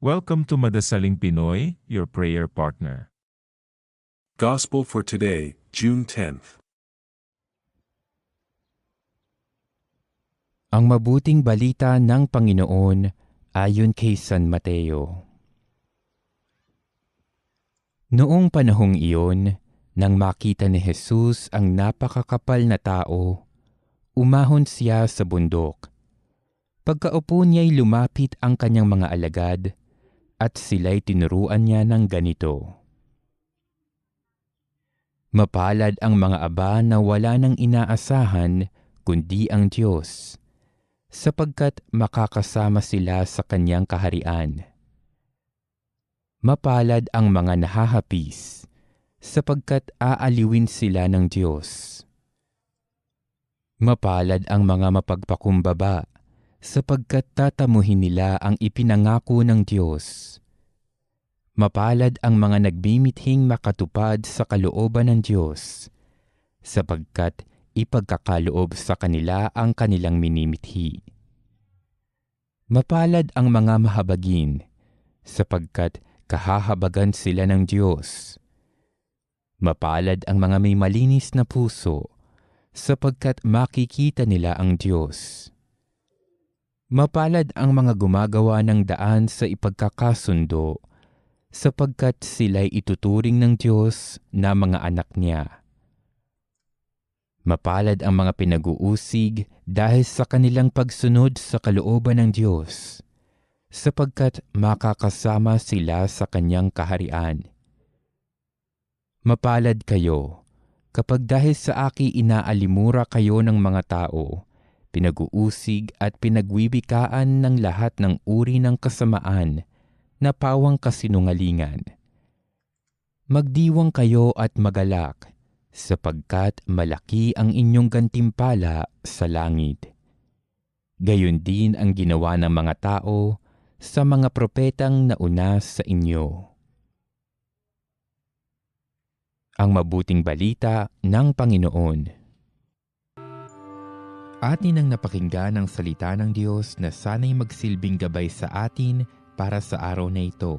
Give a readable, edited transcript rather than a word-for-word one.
Welcome to Madasaling Pinoy, your prayer partner. Gospel for today, June 10th. Ang mabuting balita ng Panginoon ayon kay San Mateo. Noong panahong iyon, nang makita ni Jesus ang napakakapal na tao, umahon siya sa bundok. Pagkaupo niya'y lumapit ang kanyang mga alagad at sila'y tinuruan niya ng ganito. Mapalad ang mga aba na wala nang inaasahan kundi ang Diyos, sapagkat makakasama sila sa kanyang kaharian. Mapalad ang mga nahahapis, sapagkat aaliwin sila ng Diyos. Mapalad ang mga mapagpakumbaba, sapagkat tatamuhin nila ang ipinangako ng Diyos. Mapalad ang mga nagmimithing makatupad sa kalooban ng Diyos, sapagkat ipagkakaloob sa kanila ang kanilang minimithi. Mapalad ang mga mahabagin, sapagkat kahahabagan sila ng Diyos. Mapalad ang mga may malinis na puso, sapagkat makikita nila ang Diyos. Mapalad ang mga gumagawa ng daan sa ipagkakasundo, sapagkat sila'y ituturing ng Diyos na mga anak niya. Mapalad ang mga pinag-uusig dahil sa kanilang pagsunod sa kalooban ng Diyos, sapagkat makakasama sila sa kanyang kaharian. Mapalad kayo, kapag dahil sa aki inaalimura kayo ng mga tao, pinag-uusig at pinagwibikaan ng lahat ng uri ng kasamaan na pawang kasinungalingan. Magdiwang kayo at magalak, sapagkat malaki ang inyong gantimpala sa langit. Gayon din ang ginawa ng mga tao sa mga propetang nauna sa inyo. Ang mabuting balita ng Panginoon. Atin ang napakinggan ang salita ng Diyos na sana'y magsilbing gabay sa atin para sa araw na ito.